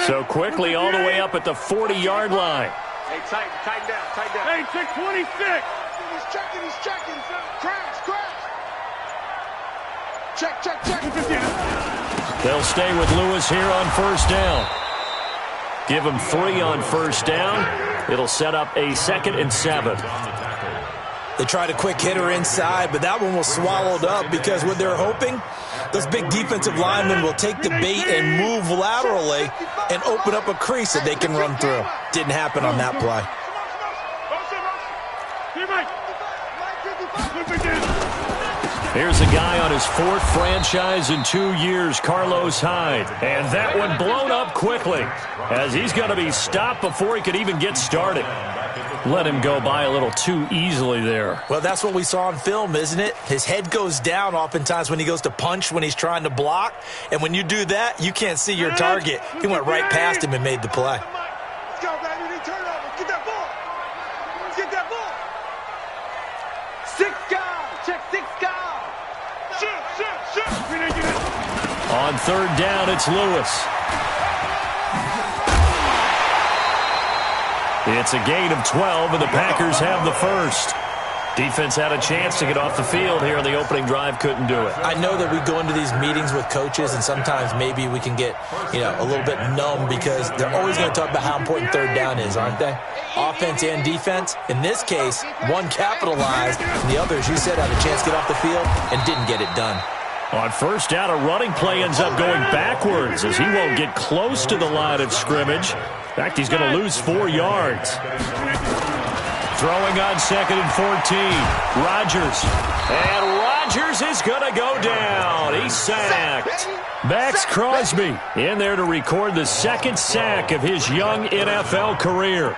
So quickly all the way up at the 40-yard line. Hey, tighten down. Hey, 626. He's checking. Crash. Check. They'll stay with Lewis here on first down. Give him 3 on first down. It'll set up a 2nd and 7. They tried a quick hitter inside, but that one was swallowed up because what they're hoping, those big defensive linemen will take the bait and move laterally and open up a crease that they can run through. Didn't happen on that play. Here's a guy on his 4th franchise in 2 years, Carlos Hyde. And that one blown up quickly as he's going to be stopped before he could even get started. Let him go by a little too easily there. Well, that's what we saw on film, isn't it? His head goes down oftentimes when he goes to punch, when he's trying to block. And when you do that, you can't see your target. He went right past him and made the play. Let's go, baby. We need turnover. Get that ball. Get that ball. 6 guys. Check 6 guys. Shoot. On 3rd down, it's Lewis. It's a gain of 12, and the Packers have the first. Defense had a chance to get off the field here in the opening drive, couldn't do it. I know that we go into these meetings with coaches, and sometimes maybe we can get, a little bit numb because they're always going to talk about how important 3rd down is, aren't they? Offense and defense. In this case, one capitalized, and the other, as you said, had a chance to get off the field and didn't get it done. On first down, a running play ends up going backwards as he won't get close to the line of scrimmage. In fact, he's going to lose 4 yards. Throwing on 2nd and 14. Rodgers. And Rodgers is going to go down. He's sacked. Max Crosby in there to record the 2nd sack of his young NFL career.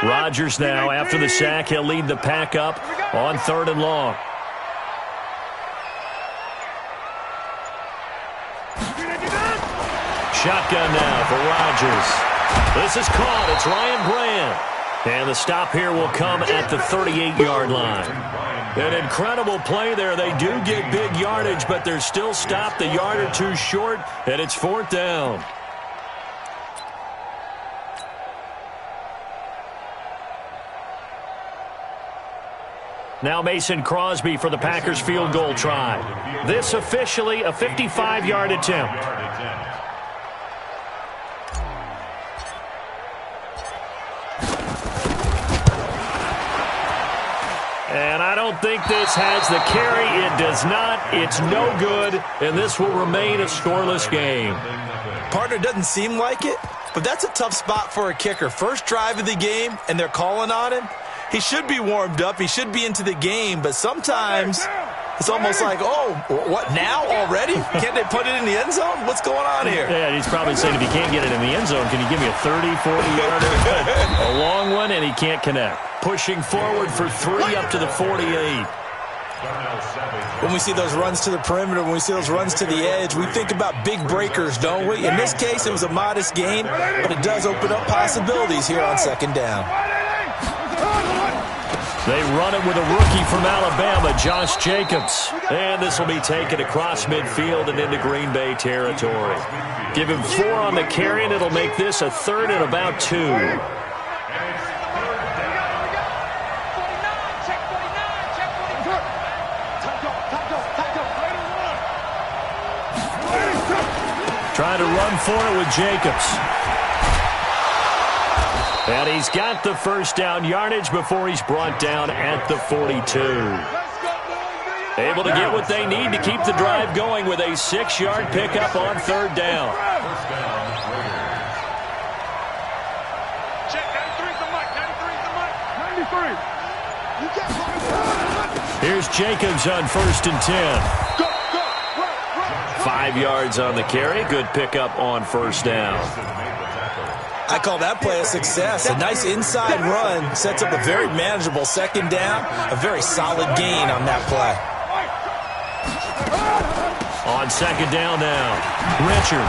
Rodgers now, after the sack, he'll lead the pack up on 3rd and long. Shotgun now for Rodgers. This is caught. It's Ryan Brand. And the stop here will come at the 38-yard line. An incredible play there. They do get big yardage, but they're still stopped a yard or 2 short, and it's 4th down. Now Mason Crosby for the Packers field goal try. This officially a 55-yard attempt. And I don't think this has the carry. It does not. It's no good, and this will remain a scoreless game. Partner, doesn't seem like it, but that's a tough spot for a kicker. First drive of the game, and they're calling on him. He should be warmed up. He should be into the game, but sometimes it's almost like, oh, what, now already? Can't they put it in the end zone? What's going on here? Yeah, he's probably saying if he can't get it in the end zone, can you give me a 30, 40-yarder? A long one, and he can't connect. Pushing forward for 3 up to the 48. When we see those runs to the perimeter, when we see those runs to the edge, we think about big breakers, don't we? In this case, it was a modest gain, but it does open up possibilities here on 2nd down. They run it with a rookie from Alabama, Josh Jacobs. And this will be taken across midfield and into Green Bay territory. Give him 4 on the carry, and it'll make this a 3rd and about 2. Trying to run for it with Jacobs. And he's got the first down yardage before he's brought down at the 42. Able to get what they need to keep the drive going with a 6-yard pickup on 3rd down. Check, 93's the mic. 93. Here's Jacobs on 1st and 10. 5 yards on the carry. Good pickup on 1st down. I call that play a success. A nice inside run sets up a very manageable 2nd down, a very solid gain on that play. On 2nd down now, Richard.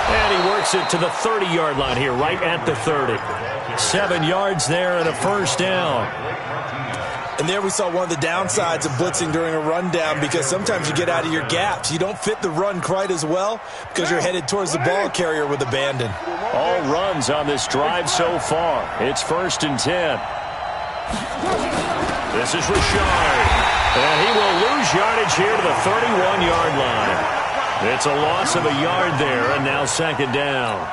And he works it to the 30-yard line here, right at the 30. 7 yards there and a first down. And there we saw one of the downsides of blitzing during a rundown, because sometimes you get out of your gaps. You don't fit the run quite as well because you're headed towards the ball carrier with abandon. All runs on this drive so far. It's 1st and 10. This is Richard. And he will lose yardage here to the 31-yard line. It's a loss of a yard there, and now 2nd down.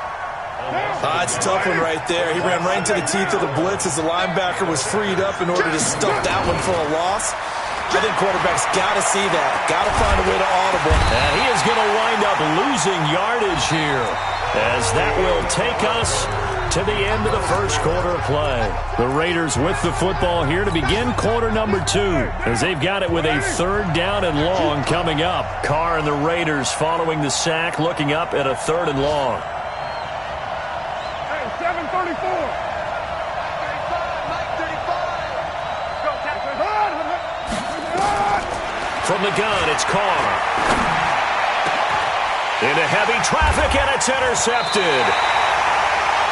It's a tough one right there. He ran right into the teeth of the blitz as the linebacker was freed up in order to stuff that one for a loss. I think quarterbacks got to see that. Got to find a way to audible. And he is going to wind up losing yardage here, as that will take us to the end of the first quarter of play. The Raiders with the football here to begin quarter number 2, as they've got it with a 3rd down and long coming up. Carr and the Raiders following the sack, looking up at a 3rd and long. Hey, 7:34. From the gun, it's Carr. Into heavy traffic, and it's intercepted.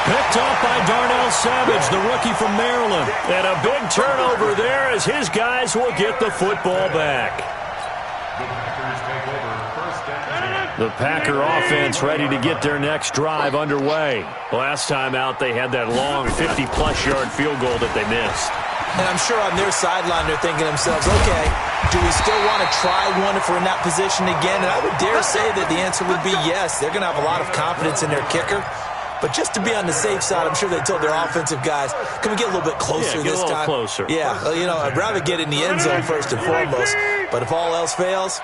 Picked up by Darnell Savage, the rookie from Maryland. And a big turnover there as his guys will get the football back. The Packer offense ready to get their next drive underway. Last time out, they had that long 50-plus yard field goal that they missed. And I'm sure on their sideline they're thinking to themselves, okay, do we still want to try one if we're in that position again? And I would dare say that the answer would be yes. They're going to have a lot of confidence in their kicker. But just to be on the safe side, I'm sure they told their offensive guys, can we get a little bit closer this time? Closer. Yeah, well, you know, I'd rather get in the end zone first and foremost. But if all else fails,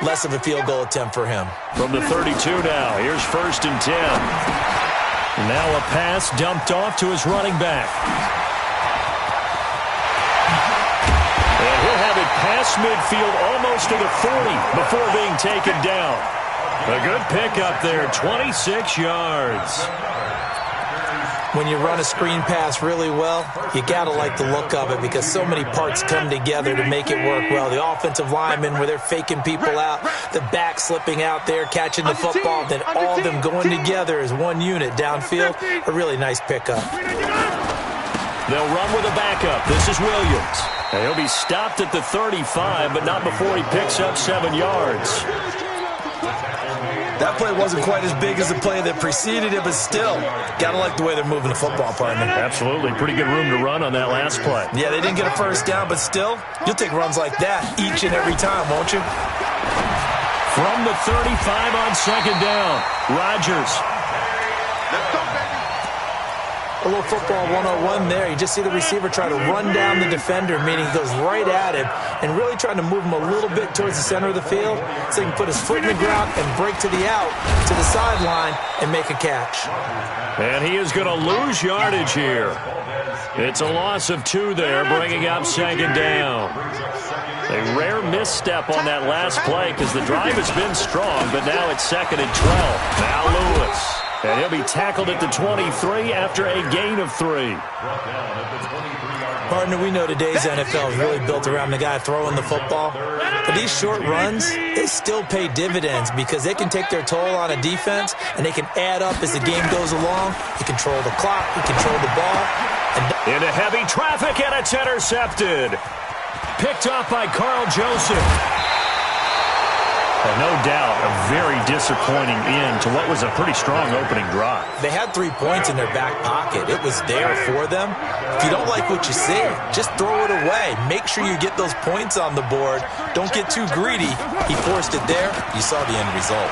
less of a field goal attempt for him. From the 32 now, here's 1st and 10. Now a pass dumped off to his running back. And he'll have it past midfield almost to the 40 before being taken down. A good pickup there, 26 yards. When you run a screen pass really well, you got to like the look of it because so many parts come together to make it work well. The offensive linemen where they're faking people out, the back slipping out there, catching the football, then all of them going together as one unit downfield. A really nice pickup. They'll run with a backup. This is Williams. And he'll be stopped at the 35, but not before he picks up 7 yards. That play wasn't quite as big as the play that preceded it, but still, got to like the way they're moving the football, partner. Absolutely. Pretty good room to run on that last play. Yeah, they didn't get a first down, but still, you'll take runs like that each and every time, won't you? From the 35 on 2nd down, Rodgers. A little football 101 there. You just see the receiver try to run down the defender, meaning he goes right at him and really trying to move him a little bit towards the center of the field so he can put his foot in the ground and break to the out, to the sideline, and make a catch. And he is going to lose yardage here. It's a loss of 2 there, bringing up 2nd down. A rare misstep on that last play because the drive has been strong, but now it's 2nd and 12. Now Lewis. And he'll be tackled at the 23 after a gain of 3. Partner, we know today's NFL is really built around the guy throwing the football. But these short runs, they still pay dividends because they can take their toll on a defense and they can add up as the game goes along. You control the clock, you control the ball. Into heavy traffic, and it's intercepted. Picked up by Carl Joseph. And no doubt, a very disappointing end to what was a pretty strong opening drive. They had 3 points in their back pocket. It was there for them. If you don't like what you see, just throw it away. Make sure you get those points on the board. Don't get too greedy. He forced it there. You saw the end result.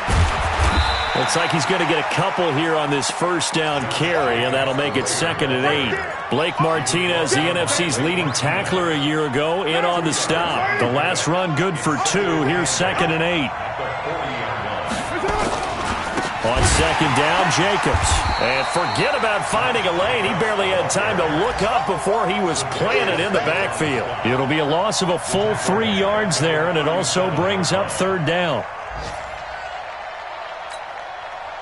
Looks like he's going to get a couple here on this 1st down carry, and that'll make it 2nd and 8. Blake Martinez, the NFC's leading tackler a year ago, in on the stop. The last run good for 2. Here's 2nd and 8. On 2nd down, Jacobs. And forget about finding a lane. He barely had time to look up before he was planted in the backfield. It'll be a loss of a full 3 yards there, and it also brings up 3rd down.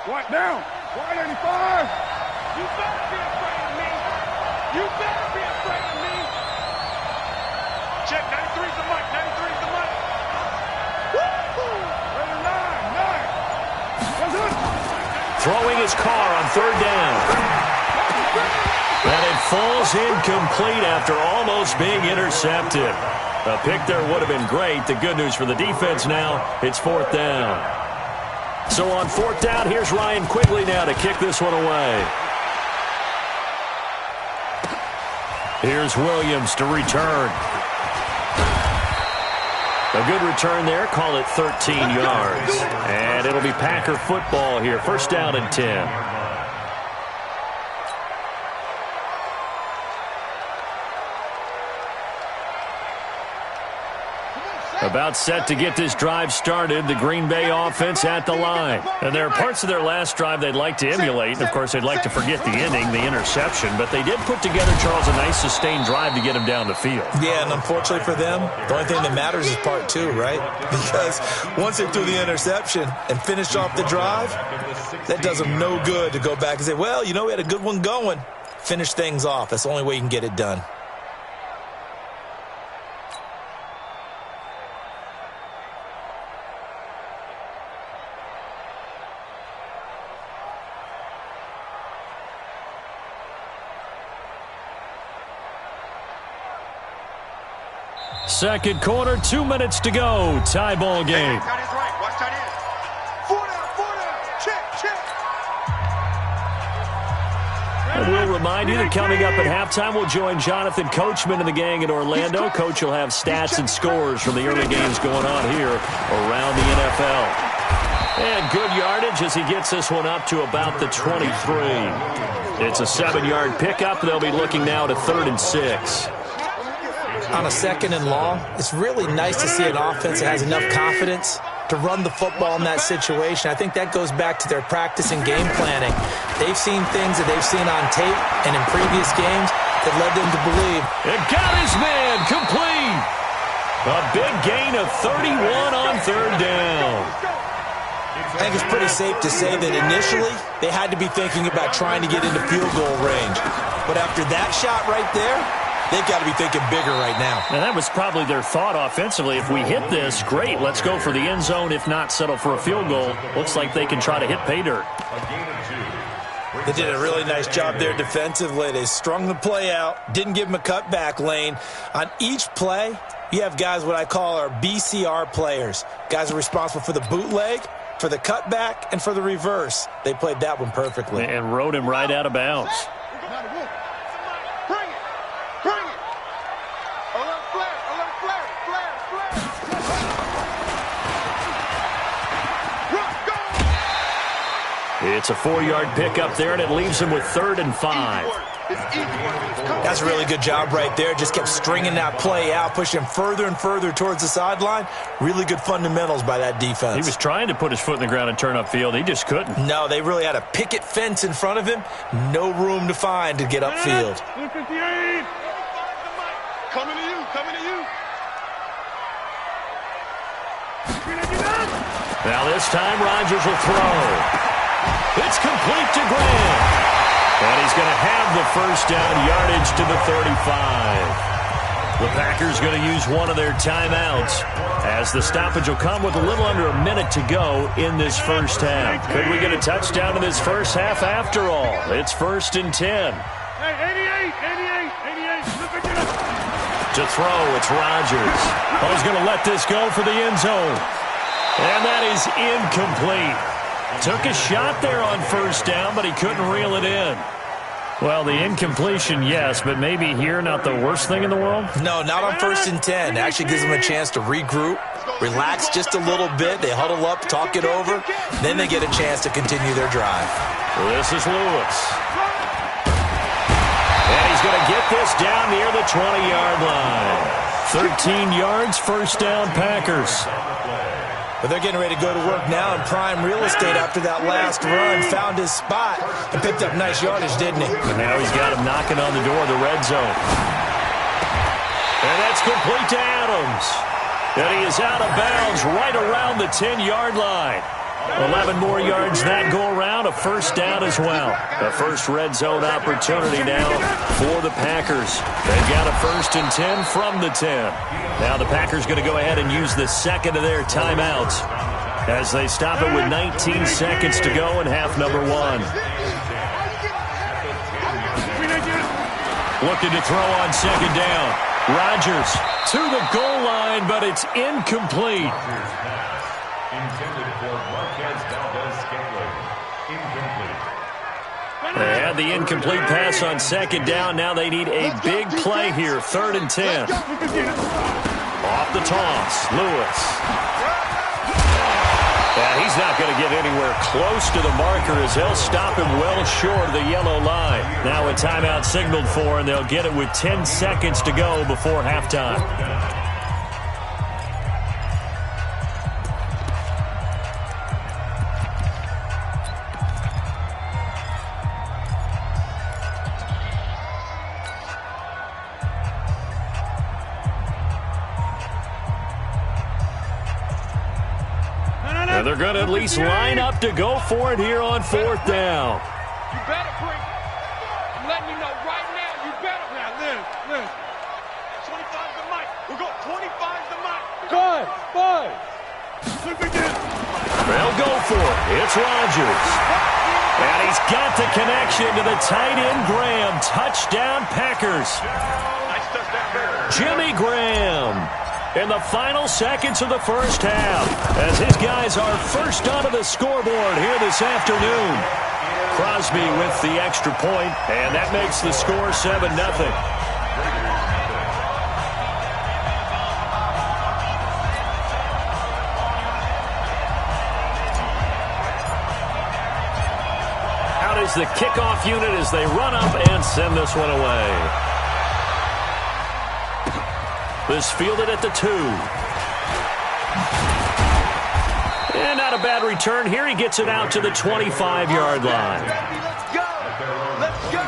What down? 185. You better be afraid of me. You better be afraid of me. Check 93's the mic. 93's the mic. Woo-hoo. 9. throwing his car on third down. And it falls incomplete after almost being intercepted. A pick there would have been great. The good news for the defense now, it's fourth down. So on fourth down, here's Ryan Quigley now to kick this one away. Here's Williams to return. A good return there. Call it 13 yards. And it'll be Packer football here. First down and 10. About set to get this drive started. The Green Bay offense at the line. And there are parts of their last drive they'd like to emulate. And, of course, they'd like to forget the ending, the interception. But they did put together, Charles, a nice sustained drive to get him down the field. Yeah, and unfortunately for them, the only thing that matters is part two, right? Because once they threw the interception and finished off the drive, that does them no good to go back and say, well, you know, we had a good one going. Finish things off. That's the only way you can get it done. Second quarter, 2 minutes to go. Tie ball game. Tight ends right. Watch tight ends. Four down. Check. And we'll remind you that coming up at halftime, we'll join Jonathan Coachman and the gang in Orlando. Coach will have stats and scores from the early games going on here around the NFL. And good yardage as he gets this one up to about the 23. It's a 7-yard pickup. They'll be looking now to 3rd and 6. On a 2nd and long, it's really nice to see an offense that has enough confidence to run the football in that situation. I think that goes back to their practice and game planning. They've seen things that they've seen on tape and in previous games that led them to believe. It got his man complete. A big gain of 31 on 3rd down. I think it's pretty safe to say that initially they had to be thinking about trying to get into field goal range. But after that shot right there, they've got to be thinking bigger right now. And that was probably their thought offensively. If we hit this, great. Let's go for the end zone. If not, settle for a field goal. Looks like they can try to hit pay dirt. They did a really nice job there defensively. They strung the play out, didn't give them a cutback lane. On each play, you have guys what I call our BCR players. Guys are responsible for the bootleg, for the cutback, and for the reverse. They played that one perfectly. And rode him right out of bounds. It's a 4-yard pickup there, and it leaves him with 3rd and 5. That's a really good job right there. Just kept stringing that play out, pushing him further and further towards the sideline. Really good fundamentals by that defense. He was trying to put his foot in the ground and turn upfield. He just couldn't. No, they really had a picket fence in front of him. No room to find to get upfield. Coming to you. Now this time, Rodgers will throw. It's complete to Graham. And he's going to have the first down, yardage to the 35. The Packers going to use one of their timeouts as the stoppage will come with a little under a minute to go in this first half. Could we get a touchdown in this first half after all? It's 1st and 10. Hey, 88. To throw, it's Rodgers. Oh, he's going to let this go for the end zone. And that is incomplete. Took a shot there on first down, but he couldn't reel it in. Well, the incompletion, yes, but maybe here not the worst thing in the world? No, not on 1st and 10. It actually gives them a chance to regroup, relax just a little bit. They huddle up, talk it over. Then they get a chance to continue their drive. This is Lewis. And he's going to get this down near the 20-yard line. 13 yards, first down, Packers. But they're getting ready to go to work now in prime real estate after that last run. Found his spot and picked up nice yardage, didn't he? And now he's got him knocking on the door of the red zone. And that's complete to Adams. And he is out of bounds right around the 10-yard line. 11 more yards that go around, a first down as well. The first red zone opportunity now for the Packers. They've got a 1st and 10 from the 10. Now the Packers going to go ahead and use the second of their timeouts. as they stop it with 19 seconds to go in half number one. Looking to throw on second down. Rodgers to the goal line, but it's incomplete. They had the incomplete pass on second down. Now they need a big play here, 3rd and 10. Off the toss, Lewis. Yeah, he's not going to get anywhere close to the marker as they'll stop him well short of the yellow line. Now a timeout signaled for, and they'll get it with 10 seconds to go before halftime. And they're going to at least line up to go for it here on 4th down. You better bring. I'm letting you know right now. You better. Now, Liz. 25's the mic. We'll go 25's the mic. Five. They'll go for it. It's Rodgers. And he's got the connection to the tight end, Graham. Touchdown, Packers. Nice touchdown, Jimmy Graham in the final seconds of the first half as his guys are first onto the scoreboard here this afternoon. Crosby with the extra point, and that makes the score 7-0. Out is the kickoff unit as they run up and send this one away. This fielded at the 2. And not a bad return here. He gets it out to the 25-yard line. Let's go. Let's go.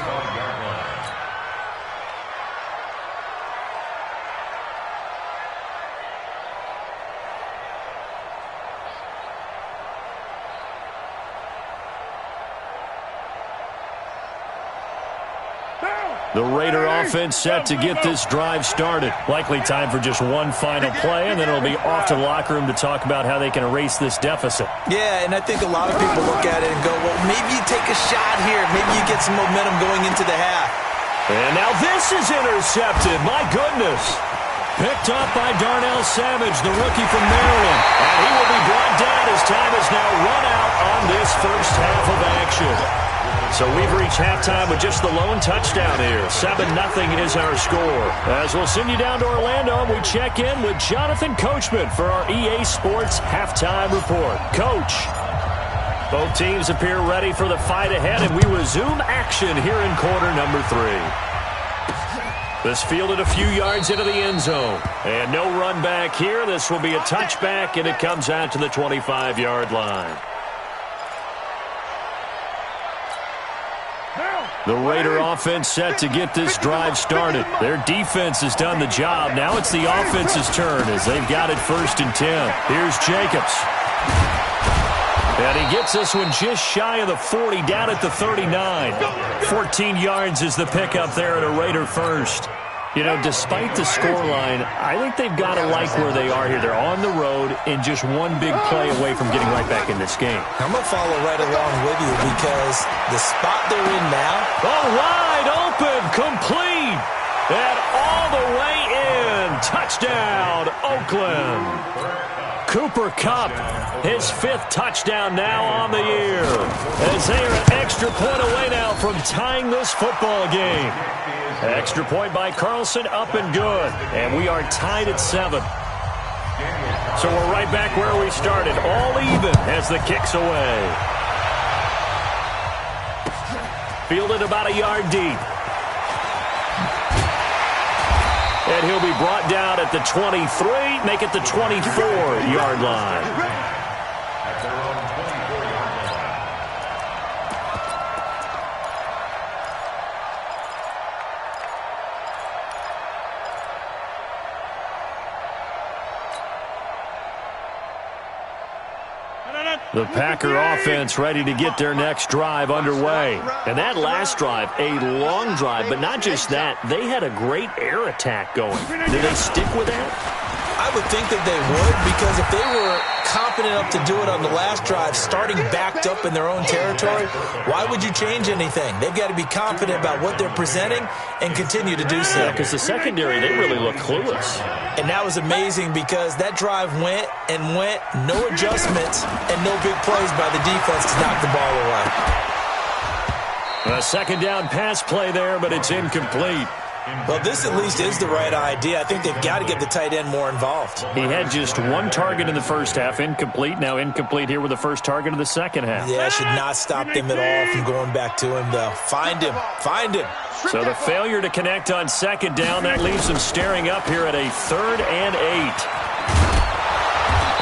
The Raider offense set to get this drive started. Likely time for just one final play, and then it'll be off to the locker room to talk about how they can erase this deficit. Yeah, and I think a lot of people look at it and go, well, maybe you take a shot here. Maybe you get some momentum going into the half. And now this is intercepted. My goodness. Picked up by Darnell Savage, the rookie from Maryland. And he will be brought down as time has now run out on this first half of action. So we've reached halftime with just the lone touchdown here. 7-0 is our score. As we'll send you down to Orlando, we check in with Jonathan Coachman for our EA Sports Halftime Report. Coach, both teams appear ready for the fight ahead, and we resume action here in quarter number 3. This fielded a few yards into the end zone. And no run back here. This will be a touchback, and it comes out to the 25-yard line. The Raider offense set to get this drive started. Their defense has done the job. Now it's the offense's turn as they've got it 1st and 10. Here's Jacobs. And he gets this one just shy of the 40, down at the 39. 14 yards is the pickup there at a Raider first. You know, despite the scoreline, I think they've got to like where they are here. They're on the road and just one big play away from getting right back in this game. I'm going to follow right along with you because the spot they're in now. Oh, wide open, complete, and all the way in. Touchdown, Oakland. Cooper Kupp, his 5th touchdown now on the year. As they are an extra point away now from tying this football game. Extra point by Carlson, up and good. And we are tied at 7. So we're right back where we started. All even as the kick's away. Fielded about a yard deep. And he'll be brought down at the 23, make it the 24-yard line. The Packer offense ready to get their next drive underway. And that last drive, a long drive, but not just that, they had a great air attack going. Did they stick with that? I would think that they would, because if they were confident enough to do it on the last drive, starting backed up in their own territory, why would you change anything? They've got to be confident about what they're presenting and continue to do so. Yeah, because the secondary, they really look clueless. And that was amazing because that drive went and went, no adjustments and no big plays by the defense to knock the ball away. A second down pass play there, but it's incomplete. Well, this at least is the right idea. I think they've got to get the tight end more involved. He had just one target in the first half, incomplete. Now incomplete here with the first target of the second half. Yeah, it should not stop them at all from going back to him, though. Find him. Find him. So the failure to connect on second down, that leaves them staring up here at a 3rd and 8.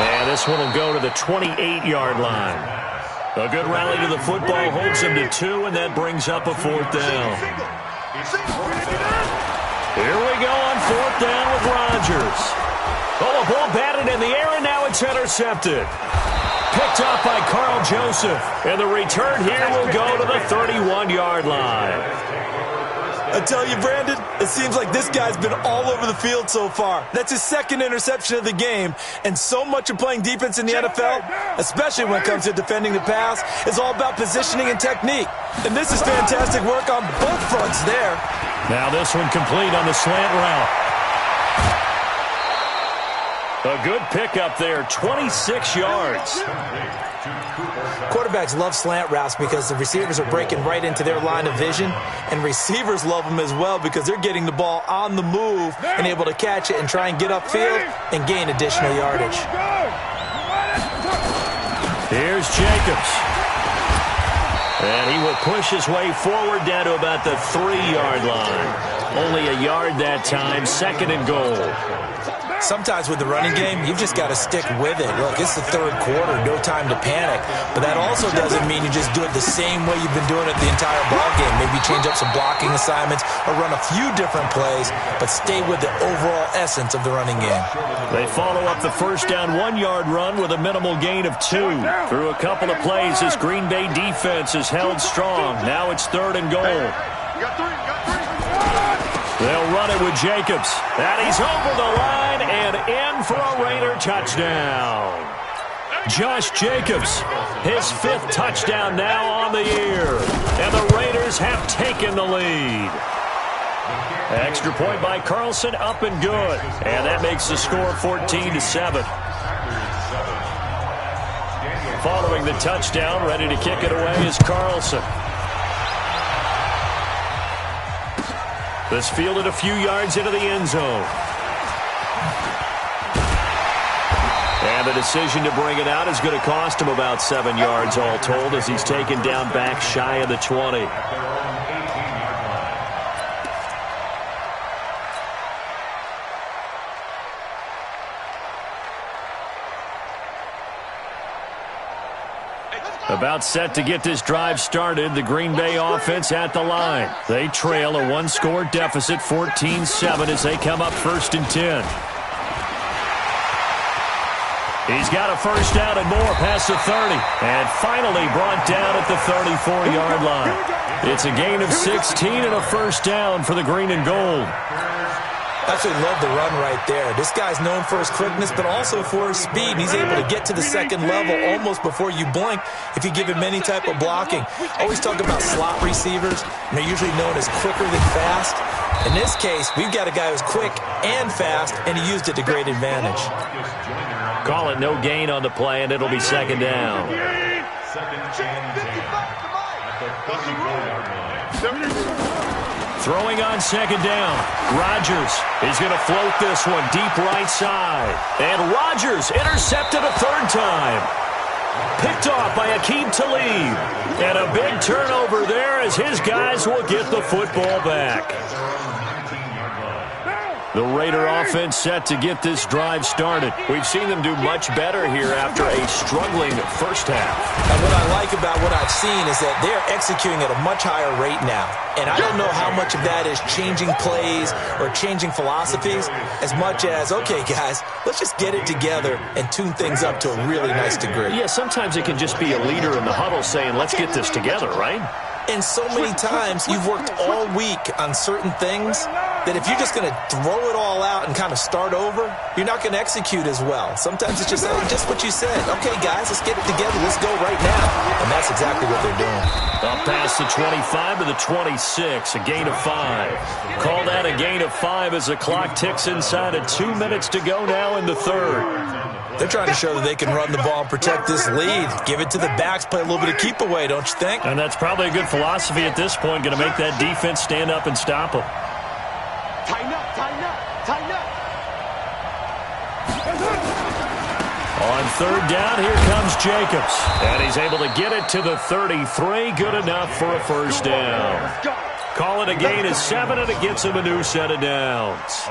And this one will go to the 28-yard line. A good rally to the football holds them to 2, and that brings up a 4th down. Here we go on 4th down with Rodgers. Oh, a ball batted in the air, and now it's intercepted. Picked off by Carl Joseph. And the return here will go to the 31-yard line. I tell you, Brandon, it seems like this guy's been all over the field so far. That's his 2nd interception of the game. And so much of playing defense in the NFL, especially when it comes to defending the pass, is all about positioning and technique. And this is fantastic work on both fronts there. Now this one complete on the slant route. A good pickup there, 26 yards. Quarterbacks love slant routes because the receivers are breaking right into their line of vision, and receivers love them as well because they're getting the ball on the move and able to catch it and try and get upfield and gain additional yardage. Here's Jacobs. And he will push his way forward down to about the 3-yard line. Only a yard that time, 2nd and goal. Sometimes with the running game, you've just got to stick with it. Look, it's the 3rd quarter, no time to panic. But that also doesn't mean you just do it the same way you've been doing it the entire ball game. Maybe change up some blocking assignments or run a few different plays, but stay with the overall essence of the running game. They follow up the first down 1-yard run with a minimal gain of 2. Through a couple of plays, this Green Bay defense is held strong. Now it's 3rd and goal. They'll run it with Jacobs. And he's over the line and in for a Raider touchdown. Josh Jacobs, his 5th touchdown now on the year. And the Raiders have taken the lead. Extra point by Carlson, up and good. And that makes the score 14-7. Following the touchdown, ready to kick it away is Carlson. This fielded a few yards into the end zone. And the decision to bring it out is going to cost him about 7 yards all told as he's taken down back shy of the 20. About set to get this drive started, the Green Bay offense at the line. They trail a 1-score deficit, 14-7, as they come up 1st and 10. He's got a first down and more past the 30. And finally brought down at the 34-yard line. It's a gain of 16 and a first down for the green and gold. Absolutely love the run right there. This guy's known for his quickness, but also for his speed. And he's able to get to the 2nd level almost before you blink if you give him any type of blocking. Always talk about slot receivers, and they're usually known as quicker than fast. In this case, we've got a guy who's quick and fast, and he used it to great advantage. Call it no gain on the play, and it'll be 2nd down. Throwing on 2nd down. Rodgers is going to float this one deep right side. And Rodgers intercepted a 3rd time. Picked off by Aqib Talib. And a big turnover there as his guys will get the football back. The Raider offense set to get this drive started. We've seen them do much better here after a struggling first half. And what I like about what I've seen is that they're executing at a much higher rate now. And I don't know how much of that is changing plays or changing philosophies as much as, okay, guys, let's just get it together and tune things up to a really nice degree. Yeah, sometimes it can just be a leader in the huddle saying, let's get this together, right? And so many times you've worked all week on certain things, that if you're just going to throw it all out and kind of start over, you're not going to execute as well. Sometimes it's just what you said. Okay, guys, let's get it together. Let's go right now. And that's exactly what they're doing. Up past the 25 to the 26, a gain of 5. Call that a gain of 5 as the clock ticks inside of 2 minutes to go now in the third. They're trying to show that they can run the ball and protect this lead. Give it to the backs, play a little bit of keep away, don't you think? And that's probably a good philosophy at this point, going to make that defense stand up and stop them. Tighten up, tighten up, tighten up. On third down, here comes Jacobs. And he's able to get it to the 33. Good enough for a first down. Call it a gain of 7, and it gets him a new set of downs.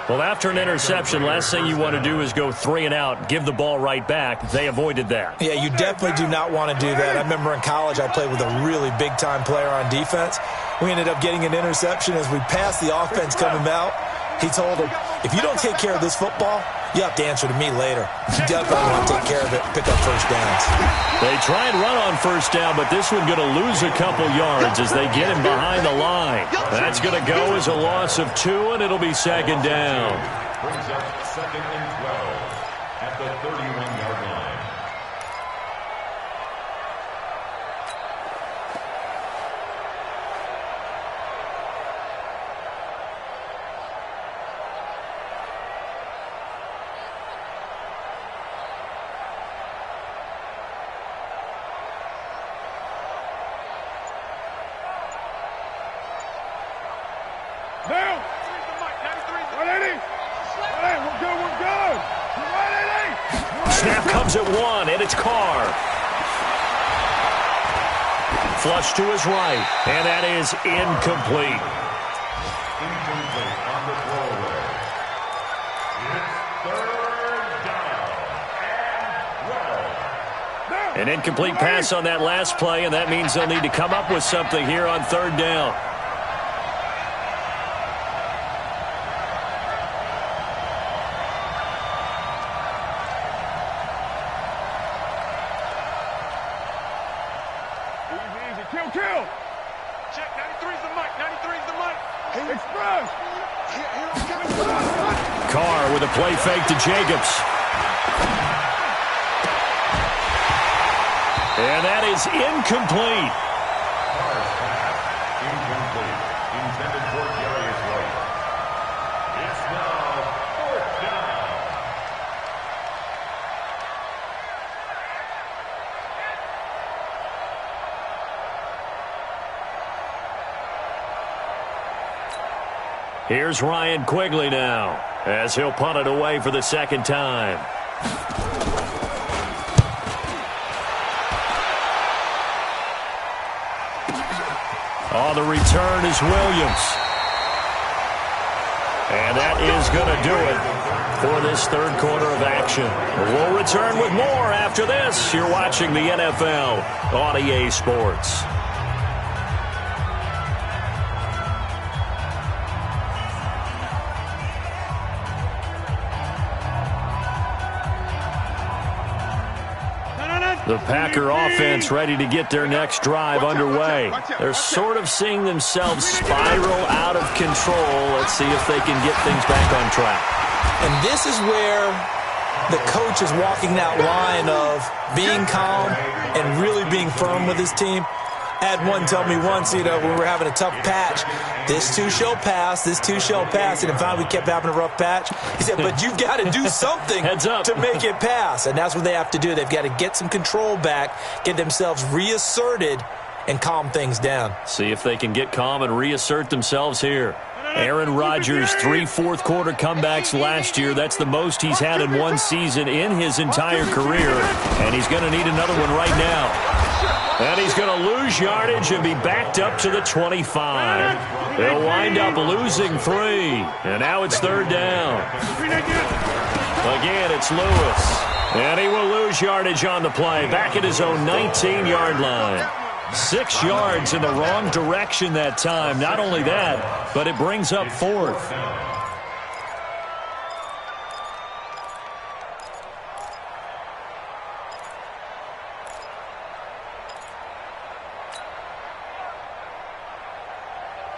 Well, after an interception, last thing you want to do is go 3 and out, give the ball right back. They avoided that. Yeah, you definitely do not want to do that. I remember in college I played with a really big-time player on defense. We ended up getting an interception as we passed the offense coming out. He told him, if you don't take care of this football, you have to answer to me later. You definitely want to take care of it, pick up first downs. They try and run on first down, but this one going to lose a couple yards as they get him behind the line. That's going to go as a loss of 2, and it'll be second down. Brings up 2nd and 12 at the 31-yard line. Down. 180. 180. We're good. We're good. 180. Snap comes at 1, and it's Carr. Flush to his right, and that is incomplete. Incomplete on the throwaway. It's 3rd down and 12. An incomplete pass on that last play, and that means they'll need to come up with something here on 3rd down. Kill. Check, 93's the mic, 93's the mic. Express. Carr with a play fake to Jacobs. And that is incomplete. Carr's pass, incomplete. Intended for Darius White. It's now 4th down. Here's Ryan Quigley now, as he'll punt it away for the second time. On the return is Williams. And that is going to do it for this 3rd quarter of action. We'll return with more after this. You're watching the NFL on EA Sports. The Packer offense ready to get their next drive underway. They're sort of seeing themselves spiral out of control. Let's see if they can get things back on track. And this is where the coach is walking that line of being calm and really being firm with his team. I had one tell me once, when we were having a tough patch, this too shall pass, this too shall pass. And in fact, we kept having a rough patch. He said, but you've got to do something Heads up. to make it pass. And that's what they have to do. They've got to get some control back, get themselves reasserted, and calm things down. See if they can get calm and reassert themselves here. Aaron Rodgers, 3 fourth-quarter comebacks last year. That's the most he's had in one season in his entire career. And he's going to need another one right now. And he's going to lose yardage and be backed up to the 25. They'll wind up losing 3. And now it's 3rd down. Again, it's Lewis. And he will lose yardage on the play. Back at his own 19-yard line. 6 yards in the wrong direction that time. Not only that, but it brings up 4th.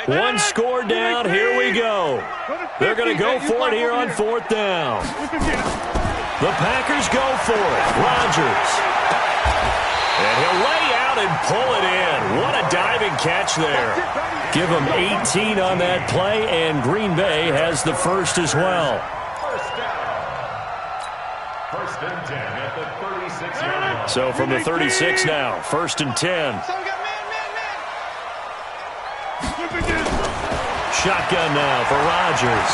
One score down. Here we go. They're going to go for it here on 4th down. The Packers go for it. Rodgers. And he'll lay out and pull it in. What a diving catch there. Give him 18 on that play, and Green Bay has the first as well. First and 10 at the 36-yard line. So from the 36 now, 1st and 10. Shotgun now for Rodgers.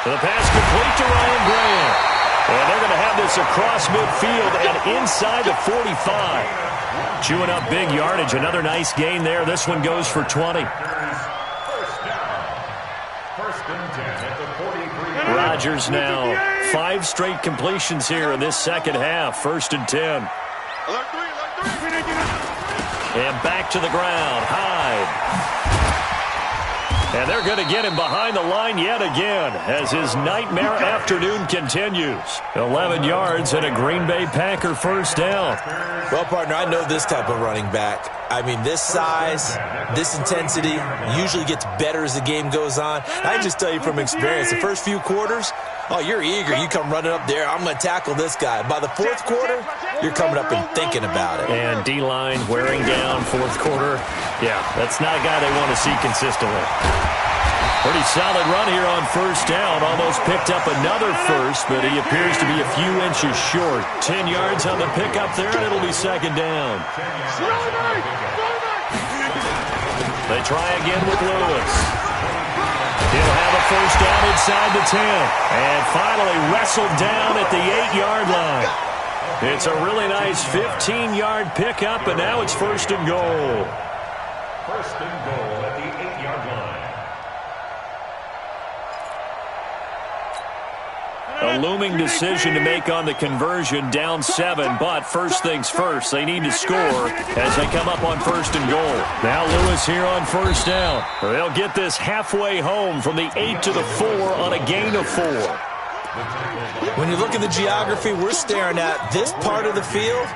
The pass complete to Ryan Grant. And they're going to have this across midfield and inside the 45. Chewing up big yardage. Another nice gain there. This one goes for 20. First and 10 at the 43. Rodgers now 5 straight completions here in this second half. 1st and 10. And back to the ground. Hyde. And they're going to get him behind the line yet again as his nightmare afternoon continues. 11 yards and a Green Bay Packer first down. Well, partner, I know this type of running back. I mean, this size, this intensity usually gets better as the game goes on. I just tell you from experience, the first few quarters, oh, you're eager. You come running up there. I'm going to tackle this guy. By the 4th quarter, you're coming up and thinking about it. And D-line wearing down 4th quarter. Yeah, that's not a guy they want to see consistently. Pretty solid run here on 1st down. Almost picked up another first, but he appears to be a few inches short. 10 yards on the pickup there, and it'll be 2nd down. They try again with Lewis. He'll have a first down inside the 10. And finally wrestled down at the 8-yard line. It's a really nice 15-yard pickup, and now it's 1st and goal. First and goal at the 8-yard line. A looming decision to make on the conversion, down 7, but first things first, they need to score as they come up on 1st and goal. Now Lewis here on 1st down. They'll get this halfway home from the 8 to the 4 on a gain of 4. When you look at the geography we're staring at, this part of the field,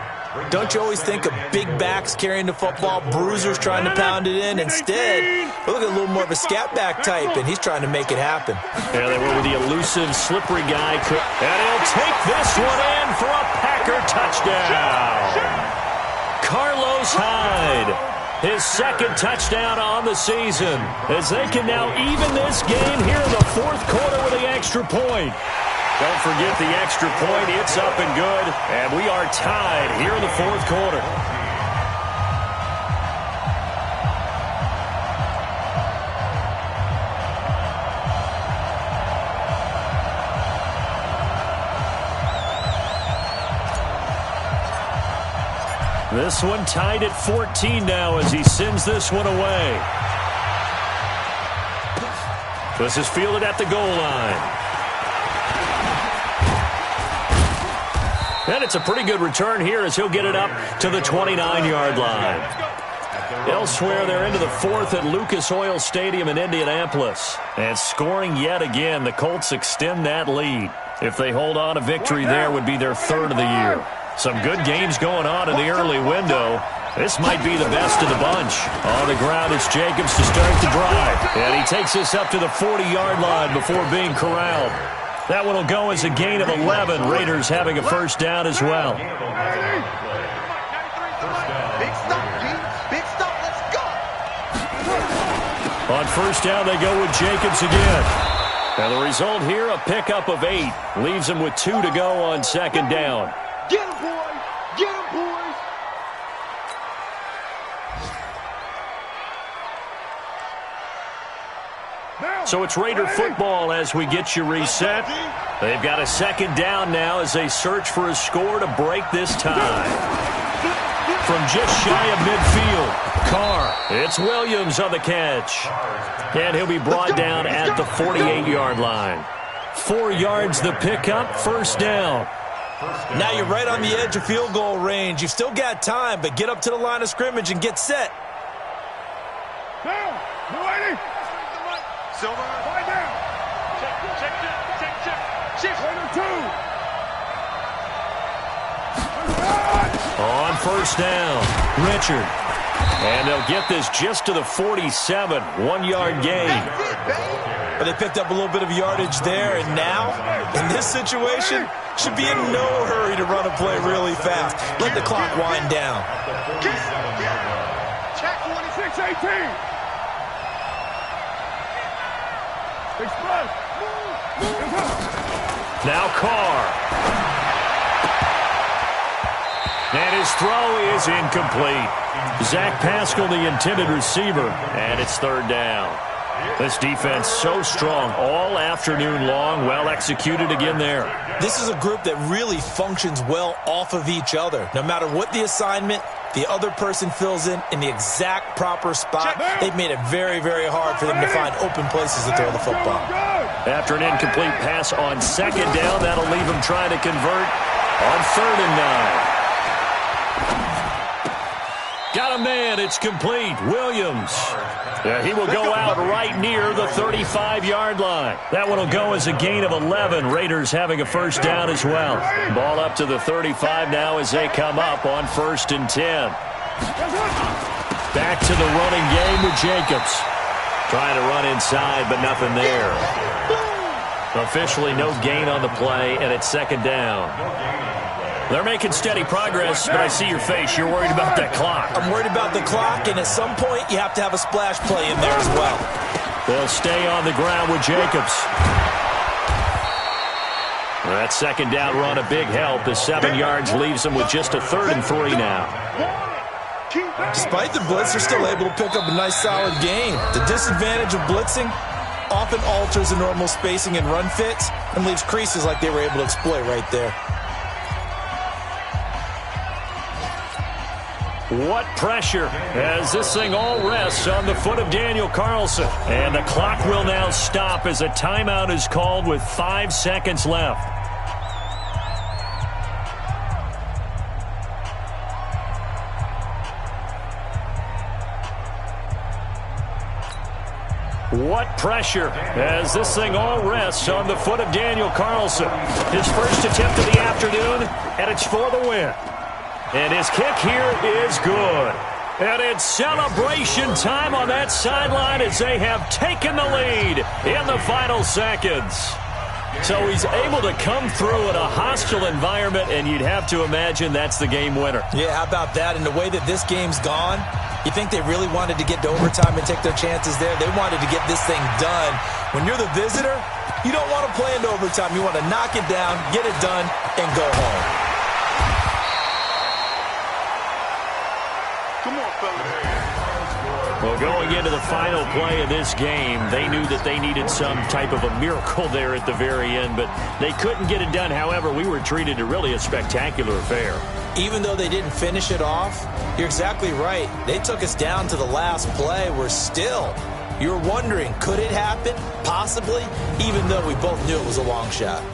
don't you always think of big backs carrying the football, bruisers trying to pound it in? Instead, we're looking at a little more of a scat back type, and he's trying to make it happen. Yeah, they were with the elusive, slippery guy. And he'll take this one in for a Packer touchdown. Carlos Hyde, his 2nd touchdown on the season, as they can now even this game here in the 4th quarter with the extra point. Don't forget the extra point. It's up and good. And we are tied here in the 4th quarter. This one tied at 14 now as he sends this one away. This is fielded at the goal line. And it's a pretty good return here as he'll get it up to the 29-yard line. Elsewhere, they're into the 4th at Lucas Oil Stadium in Indianapolis. And scoring yet again, the Colts extend that lead. If they hold on, a victory there would be their 3rd of the year. Some good games going on in the early window. This might be the best of the bunch. On the ground, it's Jacobs to start the drive. And he takes this up to the 40-yard line before being corralled. That one will go as a gain of 11. Raiders having a first down as well. Big stop, G. Big stop. Let's go. On first down, they go with Jacobs again. And the result here, a pickup of 8. Leaves them with 2 to go on 2nd down. Get him, boys. Get him, boys. So it's Raider football as we get you reset. They've got a 2nd down now as they search for a score to break this tie. From just shy of midfield, Carr. It's Williams on the catch. And he'll be brought down at the 48-yard line. 4 yards the pickup, first down. Now you're right on the edge of field goal range. You've still got time, but get up to the line of scrimmage and get set. Down. Ready? Silver. Right down. Check. Shift. Raider 2. On first down, Richard. And they'll get this just to the 47, 1-yard gain. But they picked up a little bit of yardage there, and now, in this situation, should be in no hurry to run a play really fast. Let the clock wind down. Check 26-18. Express. Now Carr. And his throw is incomplete. Zach Pascal, the intended receiver, and it's third down. This defense so strong all afternoon long, well executed again there. This is a group that really functions well off of each other. No matter what the assignment, the other person fills in the exact proper spot. They've made it very, very hard for them to find open places to throw the football. After an incomplete pass on second down, that'll leave him trying to convert on 3rd and 9. Got a man. It's complete. Williams. Yeah, he will go out right near the 35-yard line. That one will go as a gain of 11. Raiders having a first down as well. Ball up to the 35 now as they come up on 1st and 10. Back to the running game with Jacobs. Trying to run inside, but nothing there. Officially no gain on the play, and it's 2nd down. They're making steady progress, but I see your face. You're worried about that clock. I'm worried about the clock, and at some point, you have to have a splash play in there as well. They'll stay on the ground with Jacobs. That 2nd down run, a big help. The 7 yards leaves them with just a 3rd and 3 now. Despite the blitz, they're still able to pick up a nice, solid gain. The disadvantage of blitzing often alters the normal spacing and run fits and leaves creases like they were able to exploit right there. What pressure as this thing all rests on the foot of Daniel Carlson. And the clock will now stop as a timeout is called with 5 seconds left. What pressure as this thing all rests on the foot of Daniel Carlson. His first attempt of the afternoon, and it's for the win. And his kick here is good. And it's celebration time on that sideline as they have taken the lead in the final seconds. So he's able to come through in a hostile environment, and you'd have to imagine that's the game winner. Yeah, how about that? And the way that this game's gone, you think they really wanted to get to overtime and take their chances there? They wanted to get this thing done. When you're the visitor, you don't want to play into overtime. You want to knock it down, get it done, and go home. Well, going into the final play of this game, they knew that they needed some type of a miracle there at the very end, but they couldn't get it done. However, we were treated to really a spectacular affair. Even though they didn't finish it off, you're exactly right. They took us down to the last play. You're wondering, could it happen? Possibly, even though we both knew it was a long shot.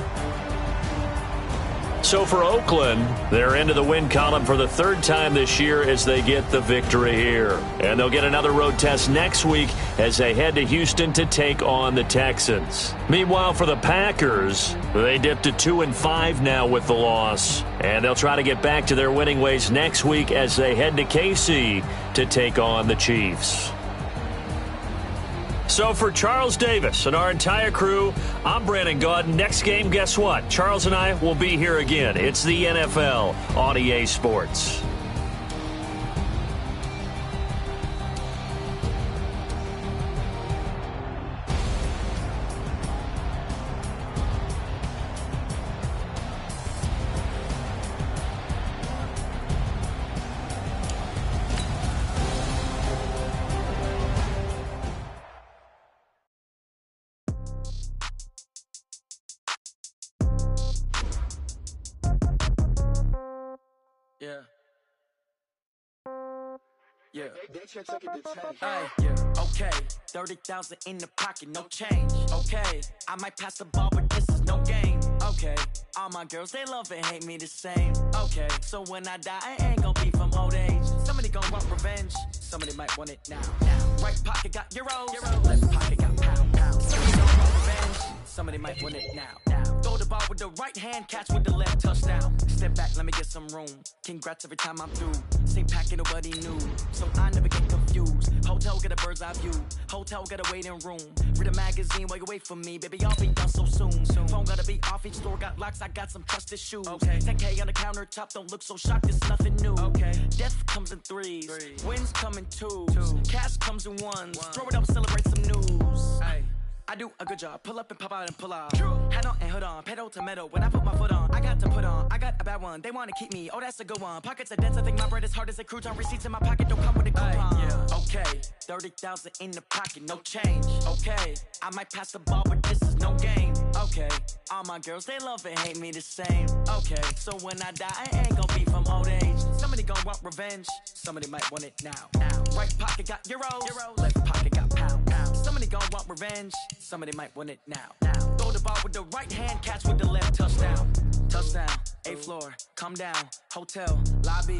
So for Oakland, they're into the win column for the 3rd time this year as they get the victory here. And they'll get another road test next week as they head to Houston to take on the Texans. Meanwhile, for the Packers, they dipped to 2-5 now with the loss. And they'll try to get back to their winning ways next week as they head to KC to take on the Chiefs. So for Charles Davis and our entire crew, I'm Brandon Gaudin. Next game, guess what? Charles and I will be here again. It's the NFL on EA Sports. Yeah. Hey, yeah. Okay. 30,000 in the pocket, no change. Okay. I might pass the ball, but this is no game. Okay. All my girls, they love and hate me the same. Okay. So when I die, I ain't gonna be from old age. Somebody gon' want revenge. Somebody might want it now. Right pocket got euros. Left pocket got pound. Somebody gon' want revenge. Somebody might want it now. Throw the ball with the right hand, catch with the left, touchdown. Step back, let me get some room. Congrats every time I'm through. Same packet, nobody knew, so I never get confused. Hotel, get a bird's eye view. Hotel, get a waiting room. Read a magazine while you wait for me, baby, I'll be done so soon. Phone gotta be off, each store got locks, I got some trusted shoes. 10K on the countertop, don't look so shocked, it's nothing new. Death comes in threes, wins come in twos. Cash comes in ones, throw it up, celebrate some news. I do a good job, pull up and pop out and pull out. Head on and hood on, pedal to metal. When I put my foot on, I got to put on. I got a bad one, they wanna keep me, oh that's a good one. Pockets are dense, I think my bread is hard as a crouton. Receipts in my pocket don't come with a coupon. Okay, 30,000 in the pocket, no change. Okay, I might pass the ball, but this is no game. Okay, all my girls, they love and hate me the same. Okay, so when I die, I ain't gon' be from old age. Somebody gon' want revenge, somebody might want it now. Right pocket got euros, left pocket got pounds. Somebody gon' want revenge, somebody might want it now. Throw the ball with the right hand, catch with the left, touchdown. Touchdown, 8th floor, come down, hotel, lobby.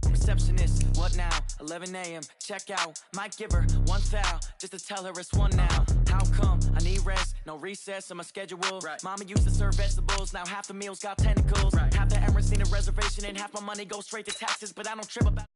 Receptionist, what now? 11 a.m., check out. Might give her one foul, just to tell her it's one now. How come? I need rest, no recess on my schedule. Mama used to serve vegetables, now half the meals got tentacles. Half the Emirates need a reservation and half my money goes straight to taxes, but I don't trip about